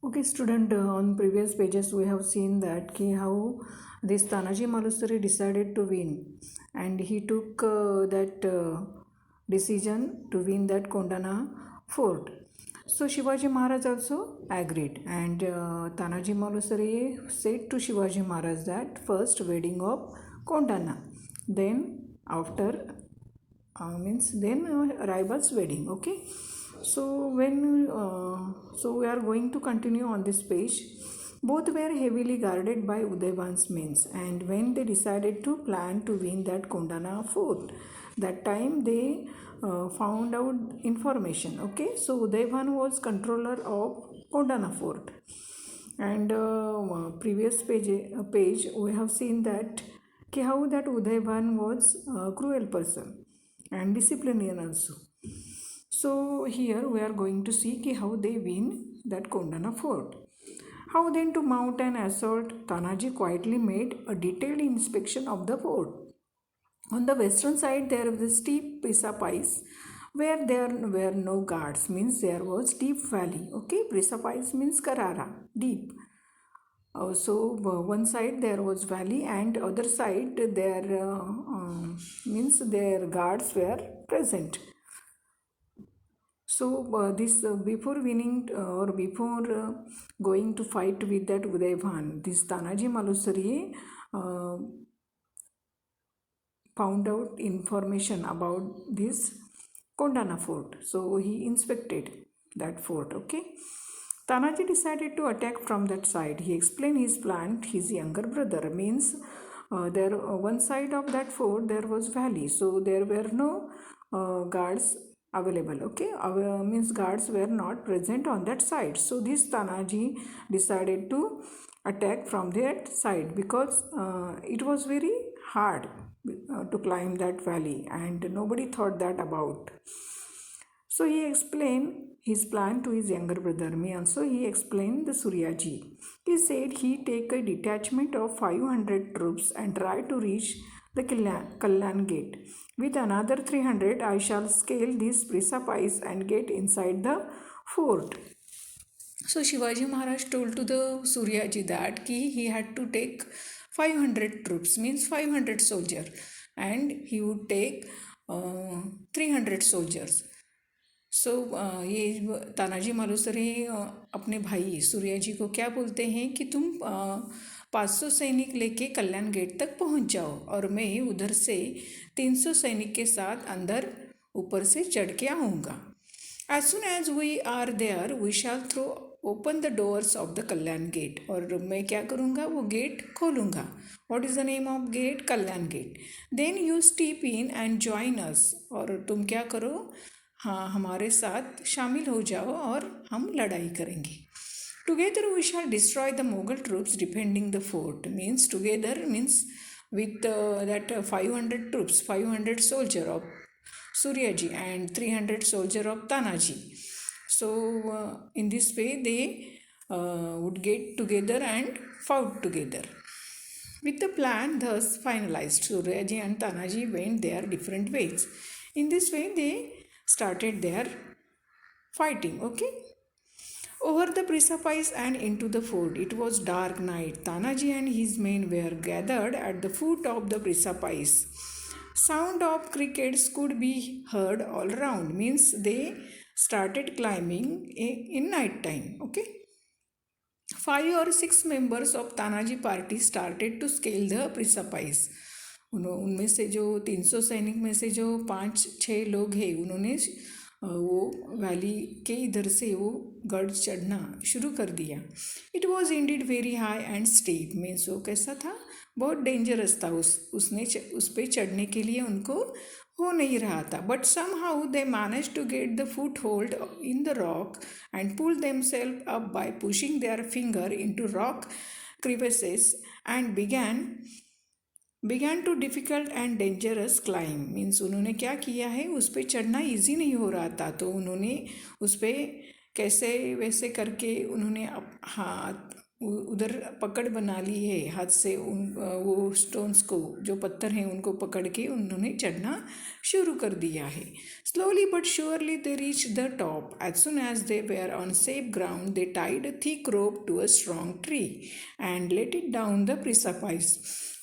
Okay, student, on previous pages we have seen that how this Tanaji Malusari decided to win, and he took that decision to win that Kondana fort. So Shivaji Maharaj also agreed, and Tanaji Malusari said to Shivaji Maharaj that first wedding of Kondana, then after means then arrivals wedding. Okay, so we are going to continue on this page. Both were heavily guarded by Udayvan's men, and when they decided to plan to win that Kondana fort, that time they found out information. Okay, so Udayvan was controller of Kondana fort, and previous page we have seen that how that Udayvan was a cruel person and disciplinarian also. So here we are going to see how they win that Kondana fort. How then to mount an assault, Tanaji quietly made a detailed inspection of the fort. On the western side there was a steep precipice where there were no guards, means there was deep valley. Okay, precipice means Karara, deep. One side there was valley and other side there means their guards were present. So this before winning or before going to fight with that Udayvan, this Tanaji Malusari found out information about this Kondana fort. So he inspected that fort. Okay. Tanaji decided to attack from that side. He explained his plan. His younger brother means there one side of that fort there was valley, so there were no guards available. Okay, means guards were not present on that side. So this Tanaji decided to attack from that side because it was very hard to climb that valley, and nobody thought that about. So he explained his plan to his younger brother. Me also he explained the Suryaji. He said he take a detachment of 500 troops and try to reach the Kalyan gate. With another 300 I shall scale this precipice and get inside the fort. So Shivaji Maharaj told to the Suryaji that he had to take 500 troops, means 500 soldiers, and he would take 300 soldiers. सो ये तानाजी मालुसरे अपने भाई सूर्या जी को क्या बोलते हैं कि तुम 500 सैनिक लेके कल्याण गेट तक पहुंच जाओ और मैं उधर से 300 सैनिक के साथ अंदर ऊपर से चढ़ के आऊँगा. As soon as we are there we shall throw open the doors of the Kalyan gate. और मैं क्या करूँगा, वो गेट खोलूँगा. What is the name of gate? Kalyan gate. Then you step in and join us. और तुम क्या करो, हाँ हमारे साथ शामिल हो जाओ और हम लड़ाई करेंगे. Together we shall destroy the Mughal troops defending the fort. Means together means with that 500 troops, 500 soldier of Suryaji and 300 soldier of Tanaji. So in this way they would get together and fought together. With the plan thus finalized, Suryaji and Tanaji went their different ways. In this way they started their fighting. Okay. Over the precipice and into the fort. It was dark night. Tanaji and his men were gathered at the foot of the precipice. Sound of crickets could be heard all around. Means they started climbing in night time. Okay. 5 or 6 members of Tanaji party started to scale the precipice. उनमें से जो 300 सैनिक में से जो 5-6 लोग हैं उन्होंने वो वैली के इधर से वो गढ़ चढ़ना शुरू कर दिया. It was Indeed very high and steep. Means वो कैसा था, बहुत डेंजरस था. उस पर चढ़ने के लिए उनको हो नहीं रहा था. But somehow they manage to get the foothold in the rock and pull themselves up by pushing their finger into rock crevices and began to difficult and dangerous climb. Means उन्होंने क्या किया है, उस पर चढ़ना easy नहीं हो रहा था, तो उन्होंने उस पर कैसे वैसे करके उन्होंने हाथ उधर पकड़ बना ली है हाथ से, वो स्टोन्स को, जो पत्थर हैं उनको पकड़ के उन्होंने चढ़ना शुरू कर दिया है. Slowly but surely they reach the top. As soon as they were on safe ground they tied a thick rope to a strong tree and let it down the precipice.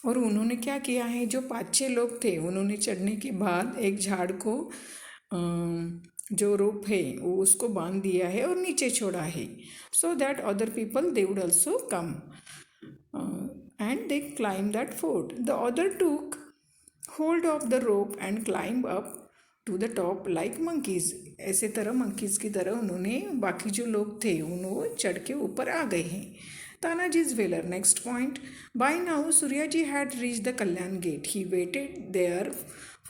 और उन्होंने क्या किया है, जो 5-6 लोग थे उन्होंने चढ़ने के बाद एक झाड़ को जो रोप है वो उसको बांध दिया है और नीचे छोड़ा है, so that other people they would also come and they climbed that fort. The other took hold of the rope and climbed up to the top like monkeys. ऐसे तरह monkeys की तरह उन्होंने, बाकी जो लोग थे उन्होंने चढ़ के ऊपर आ गए हैं. Tanaji's Valour. Next point. By now, Suryaji had reached the Kalyan gate. He waited there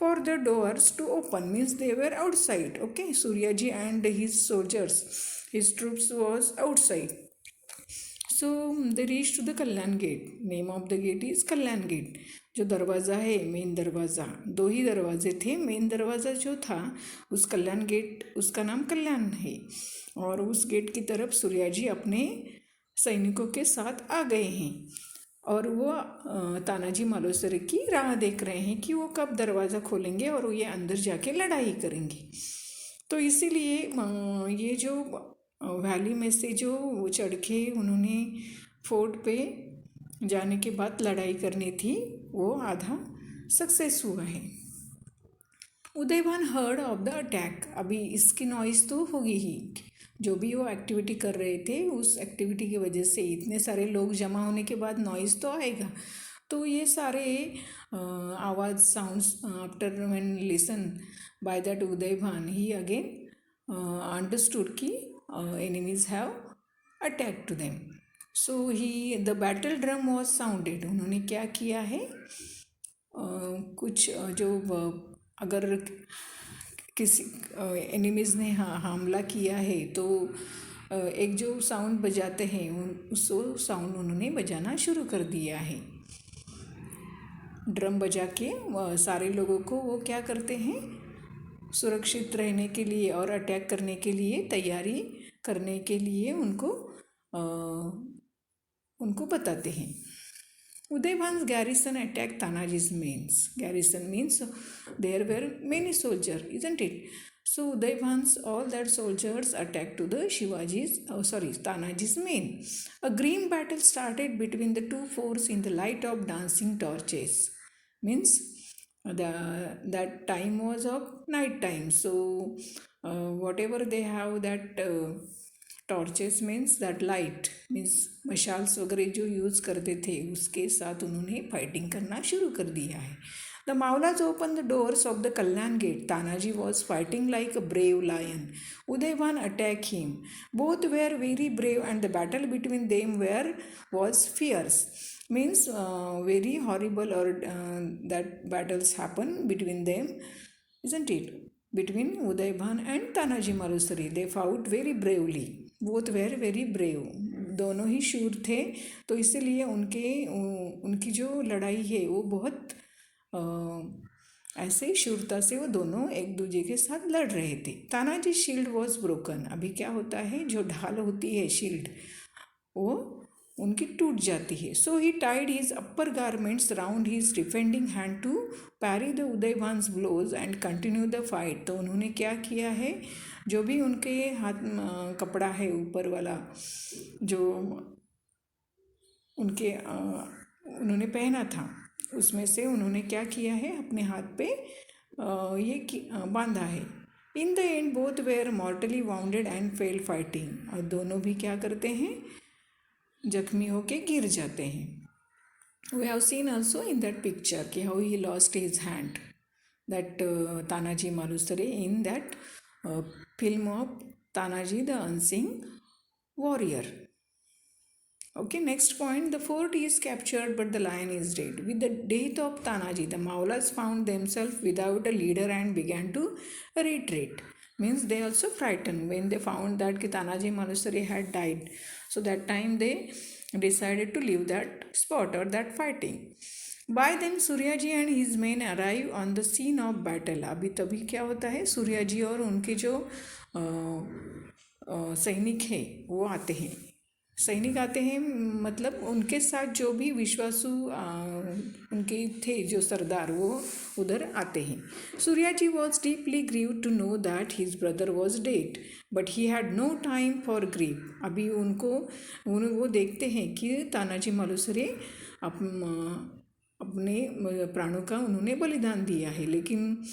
for the doors to open. Means they were outside. Okay, Suryaji and his soldiers, his troops was outside. So they reached to the Kalyan gate. Name of the gate is Kalyan gate. जो दरवाज़ा है, main दरवाज़ा, 2 ही दरवाजे थे. Main दरवाज़ा जो था उस कल्याण गेट, उसका नाम कल्याण है. और उस गेट की तरफ सूर्याजी अपने सैनिकों के साथ आ गए हैं. और वो तानाजी मालुसरे की राह देख रहे हैं कि वो कब दरवाज़ा खोलेंगे और ये अंदर जाके लड़ाई करेंगे. तो इसीलिए ये जो वैली में से जो वो चढ़ के उन्होंने फोर्ट पे जाने के बाद लड़ाई करनी थी, वो आधा सक्सेस हुआ है. Udaybhan heard of the attack. अभी इसकी नॉइज़ तो होगी ही, जो भी वो एक्टिविटी कर रहे थे उस एक्टिविटी की वजह से इतने सारे लोग जमा होने के बाद नॉइज़ तो आएगा. तो ये सारे आवाज़ sounds after when listen by that Udaybhan he again understood कि enemies have attack to them. So he the battle drum was sounded. उन्होंने क्या किया है, कुछ जो अगर किसी एनिमीज़ ने हमला किया है तो एक जो साउंड बजाते हैं उस साउंड उन्होंने बजाना शुरू कर दिया है. ड्रम बजा के सारे लोगों को वो क्या करते हैं, सुरक्षित रहने के लिए और अटैक करने के लिए तैयारी करने के लिए उनको बताते हैं. Udayban's garrison attacked Tanaji's mains. Garrison means there were many soldiers, isn't it? So Udayban's all that soldiers attacked to the Tanaji's main. A grim battle started between the two forces in the light of dancing torches. Means that time was of night time. So whatever they have that torches means that light, means मशाल्स वगैरह जो use करते थे उसके साथ उन्होंने fighting करना शुरू कर दिया है. The Mavalas open the doors of the Kalyan gate. Tanaji was fighting like a brave lion. Udaybhan attack him. Both were very brave and the battle between them was fierce. Means very horrible और that battles happen between them, isn't it? Between Udayban and Tanaji Malusari, they fought very bravely. Both were very brave. दोनों ही शूर थे, तो इसीलिए उनकी जो लड़ाई है वो बहुत ऐसे शूरता से वो दोनों एक दूसरे के साथ लड़ रहे थे. Tanaji shield was broken. अभी क्या होता है, जो ढाल होती है शील्ड वो उनकी टूट जाती है. So he tied his upper garments round his defending hand to parry the Udaybhan's blows and continue the fight. तो उन्होंने क्या किया है, जो भी उनके हाथ कपड़ा है ऊपर वाला जो उन्होंने पहना था उसमें से उन्होंने क्या किया है, अपने हाथ पे ये बांधा है. In the end both were mortally wounded and fell fighting. और दोनों भी क्या करते हैं, जख्मी होके गिर जाते हैं. We have seen also in that picture कि how he lost his hand, that Tanaji Malusare in that film of Tanaji the Unseen Warrior. Okay, next point, the fort is captured but the lion is dead. With the death of Tanaji, the Maulas found themselves without a leader and began to retreat. Means they also frightened when they found that Tanaji Malusare had died. So that time they decided to leave that spot or that fighting. By then Suryaji and his men arrive on the scene of battle. अभी तभी क्या होता है, सूर्याजी और उनके जो सैनिक हैं वो आते हैं सैनिक आते हैं, मतलब उनके साथ जो भी विश्वासु उनके थे जो सरदार, वो उधर आते हैं. Suryaji was deeply grieve to know that his brother was dead, but he had no time for grieve. अभी वो देखते हैं कि तानाजी मालुसरे अपने प्राणों का उन्होंने बलिदान दिया है, लेकिन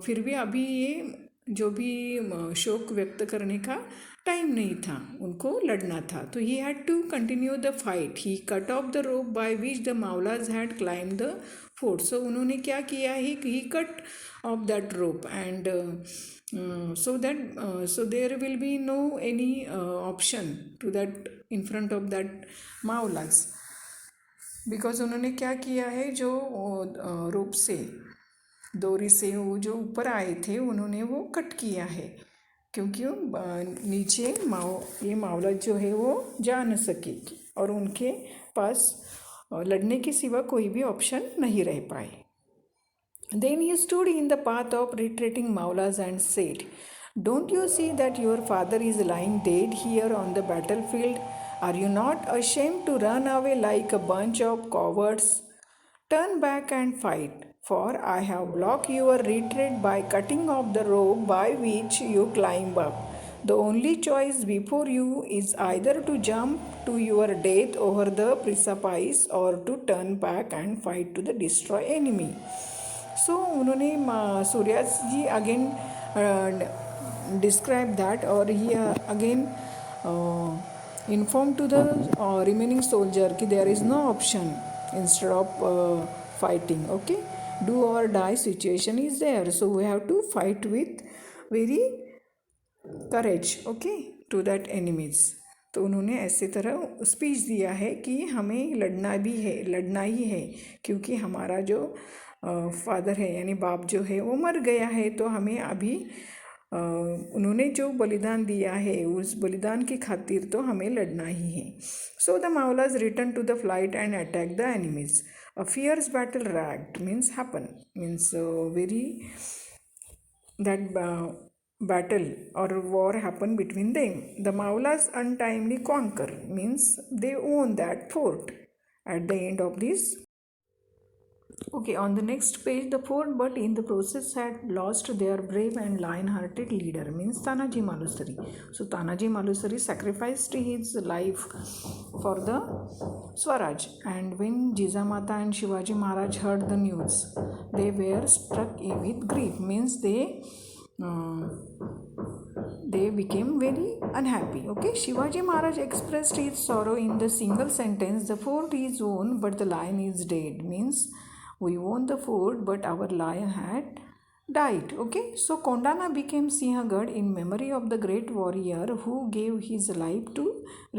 फिर भी अभी ये जो भी शोक व्यक्त करने का टाइम नहीं था, उनको लड़ना था. तो he had to continue the fight. He cut off the rope by which the Mavalas had climb the fort. So उन्होंने क्या किया है कि he cut off that rope and so there will be no any option to that in front of that Mavalas. Because उन्होंने क्या किया है, जो रोप से, डोरी से वो जो ऊपर आए थे, उन्होंने वो कट किया है, क्योंकि नीचे ये मावला जो है वो जा न सकेगी और उनके पास लड़ने के सिवा कोई भी ऑप्शन नहीं रह पाए. Then he stood in the path of retreating Maulas and said, "Don't you see that your father is lying dead here on the battlefield? Are you not ashamed to run away like a bunch of cowards? Turn back and fight, for I have blocked your retreat by cutting off the rope by which you climb up. The only choice before you is either to jump to your death over the precipice or to turn back and fight to the destroy enemy." So उन्होंने Surya ji again describe that, और he again inform to the remaining soldier कि there is no option instead of fighting. Okay, do और die situation is there, so we have to fight with very courage, okay, to that enemies. तो उन्होंने ऐसे तरह speech दिया है कि हमें लड़ना ही है, क्योंकि हमारा जो फादर है यानी बाप जो है वो मर गया है, तो हमें अभी उन्होंने जो बलिदान दिया है उस बलिदान की खातिर तो हमें लड़ना ही है. So the Mavalas return to the flight and attack the enemies. A fierce battle raged means happen, means very that battle or war happened between them. The Maulas untimely conquer, means they own that fort at the end of this. Okay, on the next page, the fort, but in the process had lost their brave and lion-hearted leader, means Tanaji Malusari. So Tanaji Malusari sacrificed his life for the Swaraj, and when Jijamata and Shivaji Maharaj heard the news, they were struck with grief, means they became very unhappy. Okay, Shivaji Maharaj expressed his sorrow in the single sentence, "The fort is won, but the lion is dead," means we won the fort, but our lion had died. Okay, so Kondana became Sinhagad in memory of the great warrior who gave his life to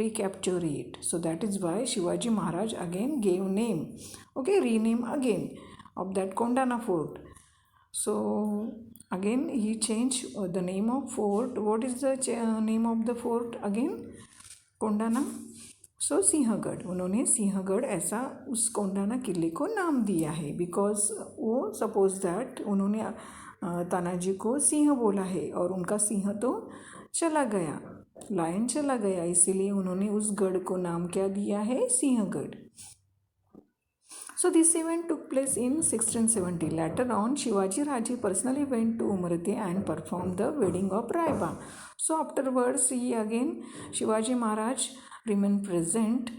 recapture it. So that is why Shivaji Maharaj again gave name, okay, rename again of that Kondana fort. So again he changed the name of fort. What is the name of the fort again? Kondana. सो सिंहगढ़, उन्होंने सिंहगढ़ ऐसा उस कोंडाना किले को नाम दिया है, because वो suppose that उन्होंने तानाजी को सिंह बोला है और उनका सिंह तो चला गया, लायन चला गया, इसीलिए उन्होंने उस गढ़ को नाम क्या दिया है, Sinhagad. So this event took place in 1670. Later on, Shivaji Raje personally went to Umrate and performed the wedding of Raiba. So afterwards, Shivaji Maharaj remained present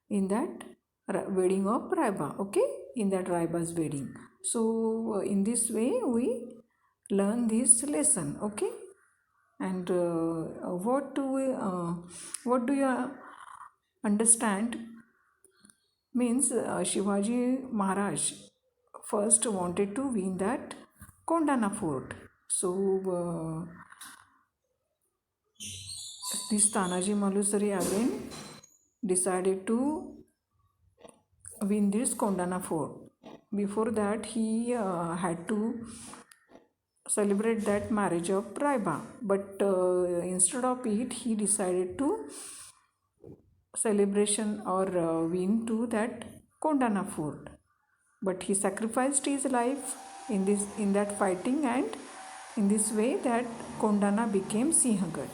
in that wedding of Raiba. Okay, in that Raiba's wedding. So in this way, we learn this lesson. Okay, and what do you understand? Means Shivaji Maharaj first wanted to win that Kondana fort. So this Tanaji Malusari again decided to win this Kondana fort. Before that he had to celebrate that marriage of Raiba, but instead of it he decided to celebration or win to that Kondana fort, but he sacrificed his life in that fighting, and in this way that Kondana became Sinhagad.